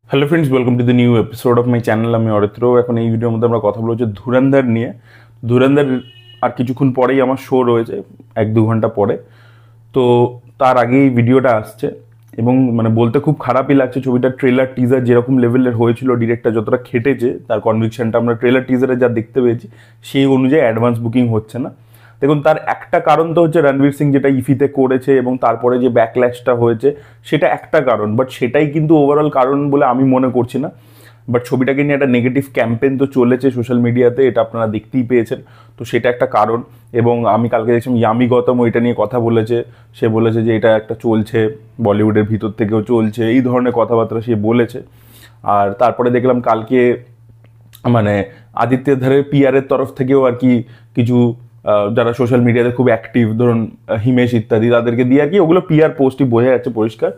Hello friends, welcome to the new episode of my channel. আমি অরিত্র। এখন এই ভিডিওর মধ্যে আমরা কথা বলবো যে ধুরন্ধর নিয়ে। ধুরন্ধর আর কিছুক্ষণ পরেই আমার শো রয়েছে, 1-2 ঘন্টা পরে। তো তার আগে এই ভিডিওটা আসছে এবং মানে বলতে খুব খারাপই লাগছে। ছবিটার ট্রেলার টিজার যেরকম লেভেলের হয়েছিল, ডিরেক্টর যতটা খেটেছে তার কনভিকশনটা আমরা ট্রেলার টিজারে যা দেখতে পেয়েছি সেই অনুযায়ী অ্যাডভান্স বুকিং হচ্ছে না। দেখুন, তার একটা কারণ তো হচ্ছে রণবীর সিং যেটা ইফিতে করেছে এবং তারপরে যে ব্যাকল্যাশটা হয়েছে সেটা একটা কারণ, বাট সেটাই কিন্তু ওভারঅল কারণ বলে আমি মনে করছি না। বাট ছবিটাকে নিয়ে একটা নেগেটিভ ক্যাম্পেন তো চলেছে সোশ্যাল মিডিয়াতে, এটা আপনারা দেখতেই পেয়েছেন। তো সেটা একটা কারণ। এবং আমি কালকে দেখছিলাম ইয়ামি গৌতম এটা নিয়ে কথা বলেছে। সে বলেছে যে এটা একটা চলছে, বলিউডের ভিতর থেকেও চলছে, এই ধরনের কথাবার্তা সে বলেছে। আর তারপরে দেখলাম কালকে মানে আদিত্য ধারের পিআরের তরফ থেকেও আর কি কিছু যারা সোশ্যাল মিডিয়াতে খুব অ্যাক্টিভ, ধরুন হিমেশ ইত্যাদি, তাদেরকে দিয়ে আর কি ওগুলো পিআর পোস্টই বোঝা যাচ্ছে পরিষ্কার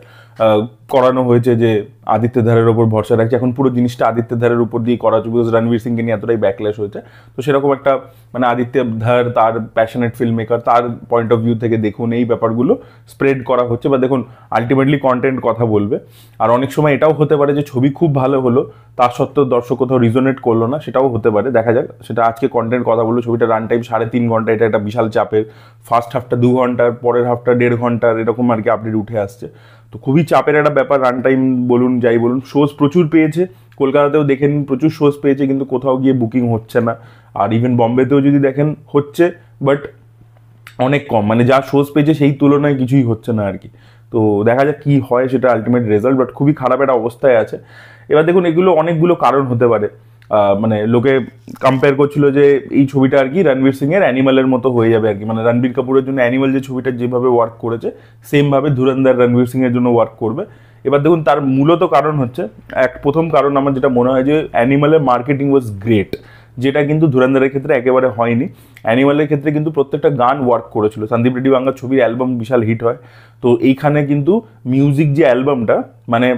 করানো হয়েছে যে আদিত্য ধারের ওপর ভরসা রাখছে। এখন পুরো জিনিসটা আদিত্য ধারের উপর দিয়ে করা হচ্ছে, বিকজ রণবীর সিংকে নিয়ে এতটাই ব্যাকল্যাশ হয়েছে। তো সেরকম একটা মানে আদিত্য ধার তার প্যাশনেট ফিল্ম মেকার, তার পয়েন্ট অফ ভিউ থেকে দেখুন এই ব্যাপারগুলো স্প্রেড করা হচ্ছে। বা দেখুন, আলটিমেটলি কন্টেন্ট কথা বলবে। আর অনেক সময় এটাও হতে পারে যে ছবি খুব ভালো হলো, তার সত্ত্বেও দর্শক কোথাও রিজোনেট করলো না, সেটাও হতে পারে। দেখা যাক, সেটা আজকে কন্টেন্ট কথা বললো। ছবিটা রান টাইম 3.5 ঘন্টা, এটা একটা বিশাল চাপের। ফার্স্ট হাফটা 2 ঘন্টার, পরের হাফটা 1.5 ঘন্টার, এরকম আর কি আপডেট উঠে আসছে। তো খুবই চাপের একটা ব্যাপার। রান টাইম বলুন যাই বলুন, শোজ প্রচুর পেয়েছে। কলকাতাতেও দেখে নিন, প্রচুর শোজ পেয়েছে, কিন্তু কোথাও গিয়ে বুকিং হচ্ছে না। আর ইভেন বম্বেতেও যদি দেখেন হচ্ছে, বাট অনেক কম, মানে যা শোজ পেয়েছে সেই তুলনায় কিছুই হচ্ছে না আর কি। তো দেখা যাক কি হয় সেটা আলটিমেট রেজাল্ট, বাট খুবই খারাপ একটা অবস্থায় আছে। এবার দেখুন, এগুলো অনেকগুলো কারণ হতে পারে। মানে লোকে কম্পেয়ার করছিল যে এই ছবিটা আর কি রণবীর সিং এর অ্যানিমালের মতো হয়ে যাবে আর কি, মানে রণবীর কাপুরের জন্য অ্যানিমাল যে ছবিটা যেভাবে ওয়ার্ক করেছে সেম ভাবে ধুরন্ধর রণবীর সিং এর জন্য ওয়ার্ক করবে। এবার দেখুন, তার মূলত কারণ হচ্ছে প্রথম কারণ আমার যেটা মনে হয় যে অ্যানিমালের মার্কেটিং ওয়াজ গ্রেট, যেটা কিন্তু ধুরন্ধরের ক্ষেত্রে একেবারে হয়নি। অ্যানিমালের ক্ষেত্রে কিন্তু প্রত্যেকটা গান ওয়ার্ক করেছিল। সন্দীপ রেড্ডি বাংলা ছবির অ্যালবাম বিশাল হিট হয়। তো এইখানে কিন্তু মিউজিক যে অ্যালবামটা, মানে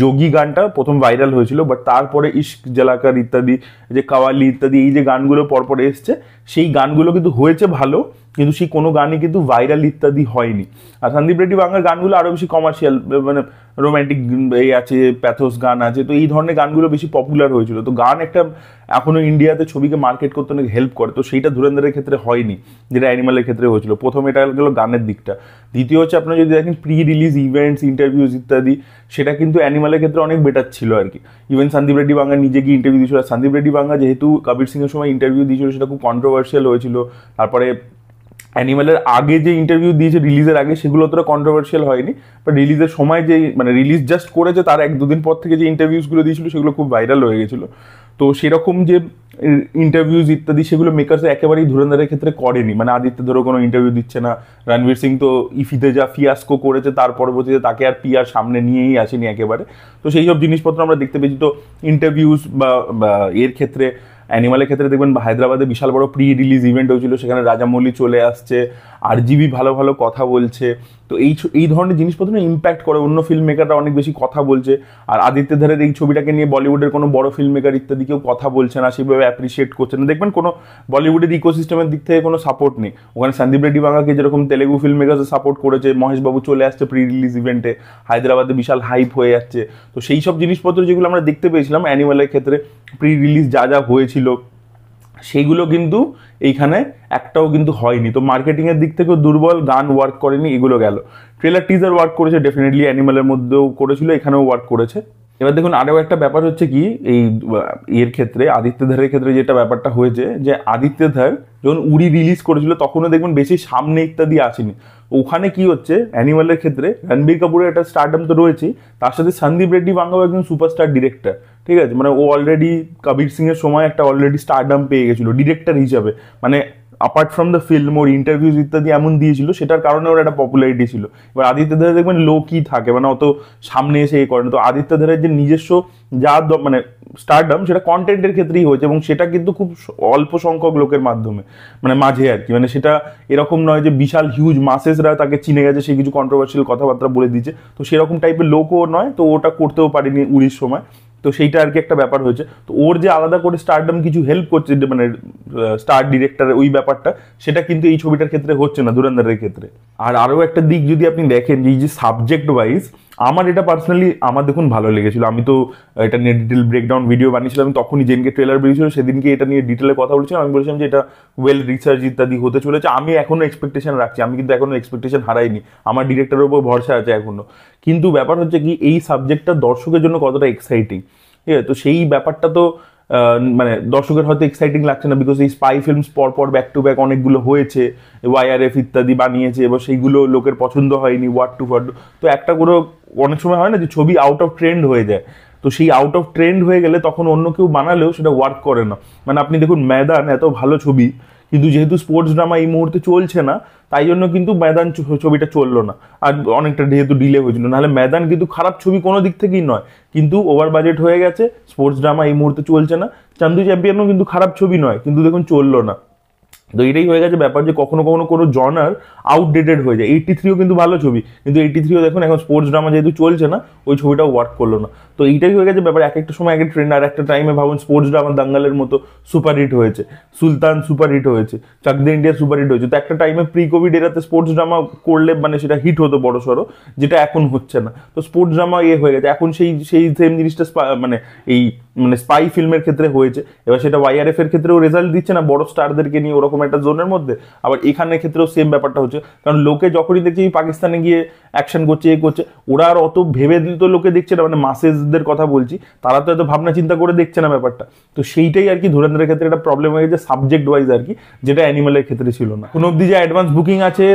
যোগী গানটা প্রথম ভাইরাল হয়েছিল, বাট তারপরে ইশক জলাকার ইত্যাদি, যে কাওয়ালি ইত্যাদি, এই যে গানগুলো পরপর এসছে, সেই গানগুলো কিন্তু হয়েছে ভালো, কিন্তু সেই কোনো গানই কিন্তু ভাইরাল ইত্যাদি হয়নি। আর সন্দীপ রেড্ডি বাংলার গানগুলো আরও বেশি কমার্শিয়াল, মানে রোম্যান্টিক এই আছে, প্যাথোস গান আছে, তো এই ধরনের গানগুলো বেশি পপুলার হয়েছিল। তো গান একটা এখনও ইন্ডিয়াতে ছবিকে মার্কেট করতে অনেক হেল্প করে, তো সেইটা ধুরন্ধরের ক্ষেত্রে হয়নি, যেটা অ্যানিমালের ক্ষেত্রে হয়েছিল। প্রথম এটা গেল গানের দিকটা। দ্বিতীয় হচ্ছে, আপনারা যদি দেখেন প্রি রিলিজ ইভেন্টস, ইন্টারভিউজ ইত্যাদি, সেটা কিন্তু অ্যানিমালের ক্ষেত্রে অনেক বেটার ছিল আর কি। ইভেন সন্দীপ রেড্ডি বাংলা নিজে গিয়ে ইন্টারভিউ দিয়েছিল। সন্দীপ রেড্ডি বাংলা যেহেতু কবির সিংয়ের সময় ইন্টারভিউ দিয়েছিল, সেটা খুব কন্ট্রোভার্সিয়াল হয়েছিল। তারপরে অ্যানিমালের আগে যে ইন্টারভিউ দিয়েছে রিলিজের আগে, সেগুলো অতটা কন্ট্রোভার্সিয়াল হয়নি, বাট রিলিজের সময় যে মানে রিলিজ জাস্ট করেছে তার 1-2 দিন পর থেকে যে ইন্টারভিউসগুলো দিয়েছিল সেগুলো খুব ভাইরাল হয়ে গেছিলো। তো সেরকম যে ইন্টারভিউজ ইত্যাদি, সেগুলো মেকার্স একেবারেই ধুরন্ধরের ক্ষেত্রে করেনি। মানে আদিত্য ধরো কোনো ইন্টারভিউ দিচ্ছে না, রণবীর সিং তো ইফিতে যা ফিয়াস্কো করেছে তার পরবর্তীতে তাকে আর পিআর সামনে নিয়েই আসেনি একেবারে। তো সেই সব জিনিসপত্র আমরা দেখতে পেয়েছি। তো ইন্টারভিউজ বা এর ক্ষেত্রে, অ্যানিমালের ক্ষেত্রে দেখবেন হায়দ্রাবাদে বিশাল বড় প্রি রিলিজ ইভেন্ট হয়েছিল, সেখানে রাজামৌলি চলে আসছে, আরজিবি ভালো ভালো কথা বলছে। তো এই ধরনের জিনিসপত্র ইম্প্যাক্ট করে, অন্য ফিল্ম মেকাররা অনেক বেশি কথা বলছে। আর আদিত্য ধারের এই ছবিটাকে নিয়ে বলিউডের কোনো বড় ফিল্ম মেকার ইত্যাদি কেউ কথা বলছে না, সেভাবে অ্যাপ্রিসিয়েট করছে না। দেখবেন কোনো বলিউডের ইকোসিস্টেমের দিক থেকে কোনো সাপোর্ট নেই। ওখানে সন্দীপ রেড্ডি বাংলাকে যেরকম তেলেগু ফিল্ম মেকার্সে সাপোর্ট করেছে, মহেশবাবু চলে আসছে প্রি রিলিজ ইভেন্টে, হায়দ্রাবাদে বিশাল হাইপ হয়ে যাচ্ছে। তো সেই সব জিনিসপত্র যেগুলো আমরা দেখতে পেয়েছিলাম অ্যানিমালের ক্ষেত্রে, প্রি রিলিজ যা যা হয়েছিল সেইগুলো কিন্তু এইখানে একটাও কিন্তু হয়নি। তো মার্কেটিংয়ের দিক থেকেও দুর্বল, গান ওয়ার্ক করেনি, এগুলো গেল। ট্রেলার টিজার ওয়ার্ক করেছে ডেফিনেটলি, অ্যানিমালের মধ্যেও করেছিল, এখানেও ওয়ার্ক করেছে। এবার দেখুন, আরও একটা ব্যাপার হচ্ছে কি, এই এর ক্ষেত্রে আদিত্য ধারের ক্ষেত্রে যেটা ব্যাপারটা হয়েছে, যে আদিত্য ধার যখন উড়ি রিলিজ করেছিল তখনও দেখবেন বেশি সামনে ইত্যাদি আসেনি। ওখানে কি হচ্ছে, অ্যানিমালের ক্ষেত্রে রণবীর কাপুরের একটা স্টারডাম তো রয়েছেই, তার সাথে সন্দীপ রেড্ডি বাংলাও একজন সুপারস্টার ডিরেক্টর, ঠিক আছে। মানে ও অলরেডি কবির সিংয়ের সময় একটা অলরেডি স্টারডাম পেয়ে গেছিলো ডিরেক্টর হিসাবে। মানে apart from the film or interviews ইত্যাদি এমন দিয়েছিল, সেটার কারণে ওর একটা পপুলারিটি ছিল। এবার আদিত্য ধারে দেখবেন লো কি থাকে, মানে অত সামনে এসে এই করেন। তো আদিত্য ধারের যে নিজস্ব যা মানে স্টারডাম, সেটা কন্টেন্টের ক্ষেত্রেই হয়েছে, এবং সেটা কিন্তু খুব অল্প সংখ্যক লোকের মাধ্যমে, মানে মাঝে আর কি। মানে সেটা এরকম নয় যে বিশাল হিউজ মাসেসরা তাকে চিনে গেছে, সে কিছু কন্ট্রোভার্সিয়াল কথাবার্তা বলে দিচ্ছে। তো সেরকম টাইপের লোকও নয়, তো ওটা করতেও পারেনি উড়ির সময়। তো সেইটা আর কি একটা ব্যাপার হয়েছে। তো ওর যে আলাদা করে স্টারডাম কিছু হেল্প করছে, মানে স্টার ডিরেক্টরের ওই ব্যাপারটা, সেটা কিন্তু এই ছবিটার ক্ষেত্রে হচ্ছে না ধুরন্ধরের ক্ষেত্রে। আর আরও একটা দিক যদি আপনি দেখেন, এই যে সাবজেক্ট ওয়াইজ আমার এটা পার্সোনালি আমার দেখুন ভালো লেগেছিল। আমি তো এটা নিয়ে ডিটেল ব্রেকডাউন ভিডিও বানিয়েছিলাম তখনই, যেদিনকে ট্রেলার বেরিয়েছিল সেদিনকে এটা নিয়ে ডিটেলে কথা বলছিলাম। আমি বলেছিলাম যে এটা ওয়েল রিসার্চ ইত্যাদি হতে চলেছে। আমি এখনো এক্সপেকটেশন রাখছি, আমি কিন্তু এখনো এক্সপেকটেশন হারাইনি, আমার ডিরেক্টরের উপর ভরসা আছে এখনো। কিন্তু ব্যাপার হচ্ছে কি, এই সাবজেক্টটা দর্শকের জন্য কতটা এক্সাইটিং, ঠিক আছে? তো সেই ব্যাপারটা তো মানে দর্শকের হয়তো এক্সাইটিং লাগছে না, বিকজ এই স্পাই ফিল্মস পরপর ব্যাক টু ব্যাক অনেকগুলো হয়েছে, ওয়াইআরএফ ইত্যাদি বানিয়েছে, এবার সেইগুলো লোকের পছন্দ হয়নি, ওয়ার্ড টু ওয়ার্ড। তো একটা করে অনেক সময় হয় না যে ছবি আউট অফ ট্রেন্ড হয়ে যায়, তো সেই আউট অফ ট্রেন্ড হয়ে গেলে তখন অন্য কেউ বানালেও সেটা ওয়ার্ক করে না। মানে আপনি দেখুন ময়দান এত ভালো ছবি, কিন্তু যেহেতু স্পোর্টস ড্রামা এই মুহূর্তে চলছে না, তাই জন্য কিন্তু ময়দান ছবিটা চললো না, আর অনেকটা যেহেতু ডিলে হয়েছিল। নাহলে ময়দান কিন্তু খারাপ ছবি কোনো দিক থেকেই নয়, কিন্তু ওভার বাজেট হয়ে গেছে, স্পোর্টস ড্রামা এই মুহূর্তে চলছে না। চান্দু চ্যাম্পিয়নও কিন্তু খারাপ ছবি নয়, কিন্তু দেখুন চললো না। তো এটাই হয়ে গেছে ব্যাপার, যে কখনো কখনো কোনো জনার আউটডেটেড হয়ে যায়। 83ও কিন্তু ভালো ছবি, কিন্তু 83ও দেখুন এখন স্পোর্টস ড্রামা যেহেতু চলছে না, ওই ছবিটাও ওয়ার্ক করলো না। তো এইটাই হয়ে গেছে ব্যাপার, এক একটা সময় এক একটা ট্রেন্ড। আর একটা টাইমে ভাবুন স্পোর্টস ড্রামা দাঙ্গালের মতো সুপারহিট হয়েছে, সুলতান সুপারহিট হয়েছে, চাক দে ইন্ডিয়া সুপারহিট হয়েছে। তো একটা টাইমে প্রি কোভিড এরাতে স্পোর্টস ড্রামা করলে মানে সেটা হিট হতো বড় সড়ো, যেটা এখন হচ্ছে না। তো স্পোর্টস ড্রামা হয়ে গেছে এখন, সেই সেই সেম জিনিসটা মানে এই মানে স্পাই ফিল্মের ক্ষেত্রে হয়েছে। এবার সেটা ওয়াইআরএফ এর ক্ষেত্রেও রেজাল্ট দিচ্ছে না বড় স্টারদেরকে নিয়ে ওরকম একটা জোনের মধ্যে। আবার এখানের ক্ষেত্রেও সেম ব্যাপারটা হচ্ছে, কারণ লোকে যখনই দেখছে পাকিস্তানে গিয়ে অ্যাকশন করছে, এ করছে, ওরা আর অত ভেবে তো লোকে দেখছে না, মানে মাসেসদের কথা বলছি, তারা তো এত ভাবনা চিন্তা করে দেখছে না ব্যাপারটা। তো সেইটাই আর কি ধুরন্ধরের ক্ষেত্রে একটা প্রবলেম হয়ে গেছে সাবজেক্ট ওয়াইজ আর কি, যেটা অ্যানিমালের ক্ষেত্রে ছিল না। কোনো অব্দি যে অ্যাডভান্স বুকিং আছে,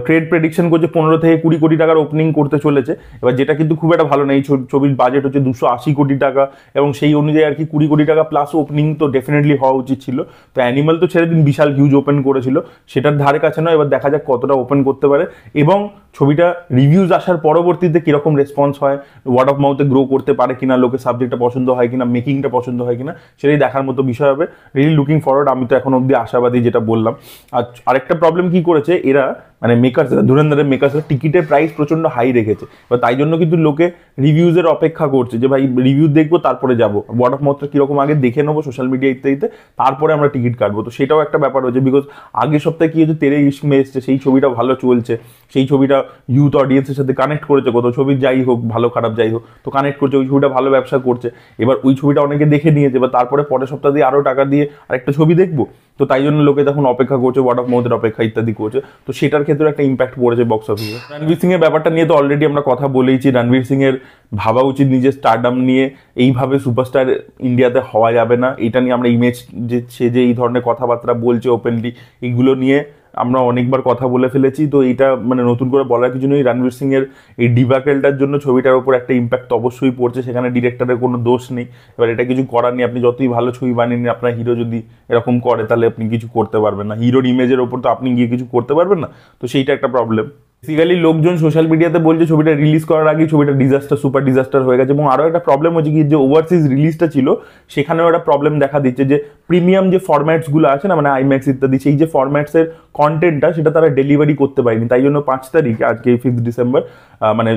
ট্রেড প্রেডিকশন করছে 15 থেকে 20 কোটি টাকার ওপেনিং করতে চলেছে। এবার যেটা কিন্তু খুব একটা ভালো না, এই ছবির বাজেট হচ্ছে 280 কোটি টাকা, এবং সেই অনুযায়ী আর কি 20 কোটি টাকা প্লাস ওপেনিং তো ডেফিনেটলি হওয়া উচিত ছিল। তো অ্যানিমাল তো ছেড়ে দিন, বিশাল হিউজ ওপেন করেছিল, সেটার ধারে কাছে নয়। এবার দেখা যাক কতটা ওপেন করতে পারে, এবং ছবিটা রিভিউজ আসার পরবর্তীতে কিরকম রেসপন্স হয়, ওয়ার্ড অফ মাউথে গ্রো করতে পারে কিনা, লোকের সাবজেক্টটা পছন্দ হয় কিনা, মেকিংটা পছন্দ হয় কিনা, সেটাই দেখার মতো বিষয় হবে। Really looking forward. আমি তো এখন অব্দি আশাবাদী, যেটা বললাম। আর আরেকটা প্রবলেম কি করেছে এরা, মানে মেকার্সরা, ধুরন্ধরের মেকার্সরা টিকিটের প্রাইস প্রচন্ড হাই রেখেছে। এবার তাই জন্য কিন্তু লোকে রিভিউজের অপেক্ষা করছে, যে ভাই রিভিউ দেখবো তারপরে যাবো, ওয়ার্ড অফ মাউথটা কিরকম আগে দেখে নেবো সোশ্যাল মিডিয়া ইত্যাদিতে, তারপরে আমরা টিকিট কাটবো। তো সেটাও একটা ব্যাপার হচ্ছে, বিকজ আগের সপ্তাহে কি হচ্ছে, তেরে ইস্ক মে এসছে, সেই ছবিটা ভালো চলছে, সেই ছবিটা ইউথ অডিয়েন্সের সাথে কানেক্ট করেছে, কত ছবি যাই হোক, ভালো খারাপ যাই হোক, তো কানেক্ট করছে, ওই ছবিটা ভালো ব্যবসা করছে। এবার ওই ছবিটা অনেকে দেখে নিয়েছে, এবার তারপরে পরের সপ্তাহ দিয়ে আরও টাকা দিয়ে আরেকটা ছবি দেখবো। তো তাই জন্য লোকে তখন অপেক্ষা করছে, ওয়ার্ড অফ মাউথের অপেক্ষা ইত্যাদি করছে। তো সেটার ক্ষেত্রে একটা ইম্প্যাক্ট পড়েছে বক্স অফিসে। রণবীর সিং এর ব্যাপারটা নিয়ে তো অলরেডি আমরা কথা বলেইছি। রণবীর সিং এর ভাবা উচিত নিজের স্টারডাম নিয়ে, এইভাবে সুপারস্টার ইন্ডিয়াতে হওয়া যাবে না। এটা নিয়ে আমরা ইমেজ, যে সে যে এই ধরনের কথাবার্তা বলছে ওপেনলি, এইগুলো নিয়ে আমরা অনেকবার কথা বলে ফেলেছি। তো এটা মানে নতুন করে বলার কিছু নেই। রণবীর সিং এর এই ডিবাকেলটার জন্য ছবিটার উপর একটা ইম্প্যাক্ট অবশ্যই পড়ছে, সেখানে ডিরেক্টরের কোনো দোষ নেই। এবার এটা কিছু করার নেই, আপনি যতই ভালো ছবি বানিয়ে নিন, আপনার হিরো যদি এরকম করে তাহলে আপনি কিছু করতে পারবেন না। হিরোর ইমেজের ওপর তো আপনি গিয়ে কিছু করতে পারবেন না। তো সেইটা একটা প্রবলেম। বেসিক্যালি লোকজন সোশ্যাল মিডিয়াতে বলছে ছবিটা রিলিজ করার আগে ছবিটা ডিজাস্টার, সুপার ডিজাস্টার হয়ে গেছে। এবং আরও একটা প্রবলেম হচ্ছে কি, যে ওভারসিজ রিলিজটা ছিল সেখানেও একটা প্রবলেম দেখা দিচ্ছে, যে প্রিমিয়াম যে ফরম্যাটসগুলো আছে না, মানে আইম্যাক্স ইত্যাদি, সেই যে ফরম্যাটসের কন্টেন্টটা সেটা তারা ডেলিভারি করতে পারেনি। তাই জন্য 5 তারিখ, আজকে 5 ডিসেম্বর, মানে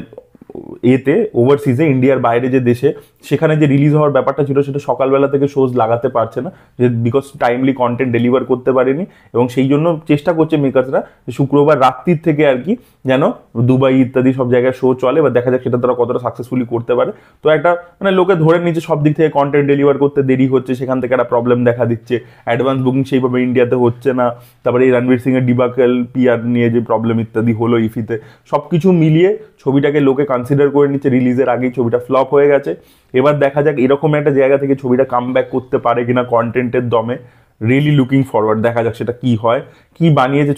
এতে ওভারসিজে ইন্ডিয়ার বাইরে যে দেশে, সেখানে যে রিলিজ হওয়ার ব্যাপারটা ছিল, সেটা সকালবেলা থেকে শোজ লাগাতে পারছে না, যে বিকজ টাইমলি কন্টেন্ট ডেলিভার করতে পারেনি। এবং সেই জন্য চেষ্টা করছে মেকার্সরা শুক্রবার রাত্রির থেকে আর কি যেন দুবাই ইত্যাদি সব জায়গায় শো চলে, বা দেখা যাক সেটা তারা কতটা সাকসেসফুলি করতে পারে। তো একটা মানে লোকে ধরে নিচ্ছে সব দিক থেকে কন্টেন্ট ডেলিভার করতে দেরি হচ্ছে, সেখান থেকে একটা প্রবলেম দেখা দিচ্ছে। অ্যাডভান্স বুকিং সেইভাবে ইন্ডিয়াতে হচ্ছে না, তারপরে এই রণবীর সিং এর ডিবাকেল, পিআর নিয়ে যে প্রবলেম ইত্যাদি হলো ইফিতে, সব কিছু মিলিয়ে ছবিটাকে লোকে কনসিডার করে নিচ্ছে রিলিজের আগেই ছবিটা ফ্লপ হয়ে গেছে। এবার দেখা যাক এরকম একটা জায়গা থেকে ছবিটা কাম ব্যাক করতে পারে কিনা কন্টেন্টের দমে। রিয়েলি লুকিং ফরওয়ার্ড, দেখা যাক সেটা কি হয়, কি বানিয়েছে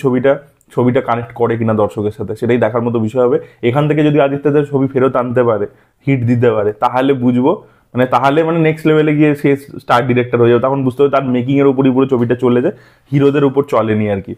ছবিটা কানেক্ট করে কিনা দর্শকের সাথে, সেটাই দেখার মতো বিষয় হবে। এখান থেকে যদি আদিত্যদের ছবি ফেরত আনতে পারে, হিট দিতে পারে, তাহলে বুঝবো, মানে তাহলে মানে নেক্সট লেভেলে গিয়ে সে স্টার ডিরেক্টর হয়ে যাবে। তখন বুঝতে হবে তার মেকিং এর উপরই পুরো ছবিটা চলে যায়, হিরোদের উপর চলেনি আর কি।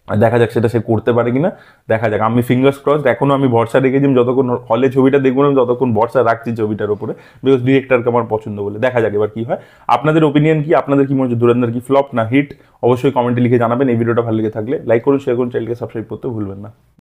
দেখা যাক সেটা সে করতে পারে কিনা, দেখা যাক। আমি ফিঙ্গার্স ক্রসড, এখনো আমি ভরসা রেখেছি, যতক্ষণ হলে ছবিটা দেখবো না ততক্ষণ ভরসা রাখছি ছবিটার উপরে, বিকজ ডিরেক্টরকে আমার পছন্দ বলে। দেখা যাক এবার কি হয়। আপনাদের ওপিনিয়ন কি, আপনাদের কি মনে হচ্ছে ধুরন্ধর কি ফ্লপ না হিট, অবশ্যই কমেন্টে লিখে জানাবেন। এই ভিডিওটা ভালো লেগে থাকলে লাইক করুন, শেয়ার করুন, চ্যানেলকে সাবস্ক্রাইব করতে ভুলবেন না।